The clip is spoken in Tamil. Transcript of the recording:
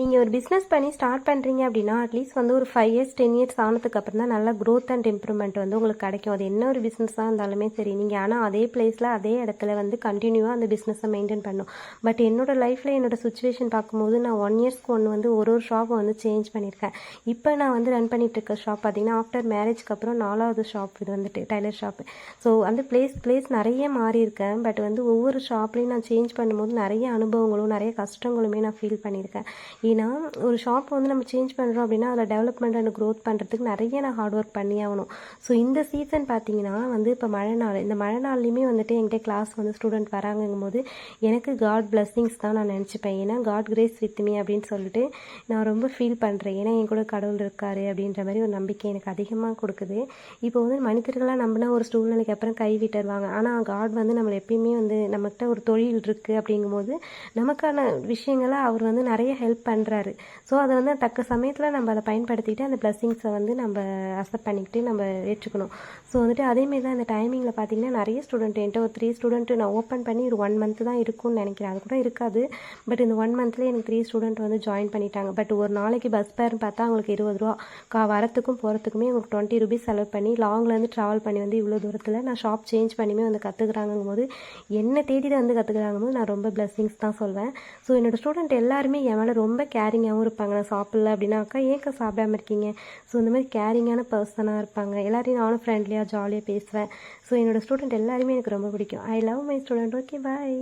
நீங்கள் ஒரு பிஸ்னஸ் பண்ணி ஸ்டார்ட் பண்ணுறீங்க அப்படின்னா அட்லீஸ்ட் வந்து ஒரு 5 இயர்ஸ் 10 இயர்ஸ் ஆனதுக்கு அப்புறம் தான் நல்லா க்ரோத் அண்ட் இம்ப்ரூவ்மெண்ட் வந்து உங்களுக்கு கிடைக்கும். அது என்ன ஒரு பிஸ்னஸாக இருந்தாலுமே சரி, நீங்கள் ஆனால் அதே பிளேஸில் அதே இடத்துல வந்து கண்டினியூவாக அந்த பிஸ்னஸை மெயின்டைன் பண்ணணும். பட் என்னோடய லைஃப்பில் என்னோடய சுச்சுவேஷன் பார்க்கும்போது நான் 1 இயர்ஸ்க்கு ஒன்று வந்து ஒரு ஷாப்பை வந்து சேஞ்ச் பண்ணியிருக்கேன். இப்போ நான் வந்து ரன் பண்ணிட்டு இருக்க ஷாப் பார்த்தீங்கன்னா ஆஃப்டர் மேரேஜ்க்கு அப்புறம் 4வது ஷாப் இது வந்துட்டு டைலர் ஷாப்பு. ஸோ அந்த பிளேஸ் நிறைய மாறி இருக்கேன். பட் வந்து ஒவ்வொரு ஷாப்லேயும் நான் சேஞ்ச் பண்ணும்போது நிறைய அனுபவங்களும் நிறைய கஷ்டங்களுமே நான் ஃபீல் பண்ணியிருக்கேன். ஏன்னா ஒரு ஷாப் வந்து நம்ம சேஞ்ச் பண்ணுறோம் அப்படின்னா அதில் டெவலப்மெண்ட் அண்ட் க்ரோத் பண்ணுறதுக்கு நிறைய நான் ஹார்ட் ஒர்க் பண்ணி ஆகணும். ஸோ இந்த சீசன் பார்த்தீங்கன்னா வந்து இப்போ மழை நாள், இந்த மழை நாள்லையுமே வந்துட்டு என்கிட்ட கிளாஸ் வந்து ஸ்டூடெண்ட் வராங்கும் போது எனக்கு காட் பிளஸ்ஸிங்ஸ் தான் நான் நினச்சிப்பேன். ஏன்னா காட் கிரேஸ் வித் மீ அப்படின்னு சொல்லிட்டு நான் ரொம்ப ஃபீல் பண்ணுறேன். ஏன்னா என் கூட கடவுள் இருக்கார் அப்படின்ற மாதிரி ஒரு நம்பிக்கை எனக்கு அதிகமாக கொடுக்குது. இப்போ வந்து மனிதர்களாக நம்பினா ஒரு சூழ்நிலைக்கு அப்புறம் கைவிட்டுருவாங்க. ஆனால் காட் வந்து நம்மளை எப்பயுமே வந்து நம்மகிட்ட ஒரு தொழில் இருக்குது அப்படிங்கும்போது நமக்கான விஷயங்களை அவர் வந்து நிறைய ஹெல்ப் பண்ணுறாரு. ஸோ அதை வந்து தக்க சமயத்தில் நம்ம அதை பயன்படுத்திக்கிட்டு அந்த பிளஸ்ஸிங்ஸை வந்து நம்ம அக்செப்ட் பண்ணிக்கிட்டு நம்ம ஏற்றுக்கணும். ஸோ வந்துட்டு அதேமாரி தான் அந்த டைமிங்கில் பார்த்தீங்கன்னா நிறைய ஸ்டூடெண்ட் என்கிட்ட ஒரு 3 ஸ்டூடெண்ட்டு நான் ஓப்பன் பண்ணி ஒரு 1 மந்த் தான் இருக்கும்னு நினைக்கிறேன். அது கூட இருக்காது. பட் இந்த 1 மந்த்லேயே எனக்கு 3 ஸ்டூடெண்ட் வந்து ஜாயின் பண்ணிட்டாங்க. பட் ஒரு நாளைக்கு பஸ் ஃபேர்னு பார்த்தா அவங்களுக்கு 20 ரூபா, வரத்துக்கும் போகிறதுக்குமே உங்களுக்கு 20 ருபீஸ் செலவு பண்ணி லாங்லேருந்து ட்ராவல் பண்ணி வந்து இவ்வளோ தூரத்தில் நான் ஷாப் சேஞ்ச் பண்ணியுமே வந்து கற்றுக்குறாங்கும் போது என்ன தேடி வந்து கற்றுக்குறாங்கும் போது நான் ரொம்ப பிளஸ்ஸிங்ஸ் தான் சொல்வேன். ஸோ என்னோடய ஸ்டூடெண்ட் எல்லாருமே என் மேலே ரொம்ப கேரிங்காகவும் இருப்பாங்க. நான் சாப்பிடல அப்படின்னாக்கா ஏன்க்கா சாப்பிடாம இருக்கீங்க? ஸோ இந்த மாதிரி கேரிங்கான பர்சனாக இருப்பாங்க. எல்லாரையும் நானும் ஃப்ரெண்ட்லியாக ஜாலியாக பேசுவேன். ஸோ என்னோடய ஸ்டூடெண்ட் எல்லாருமே எனக்கு ரொம்ப பிடிக்கும். I love my student. Okay, bye.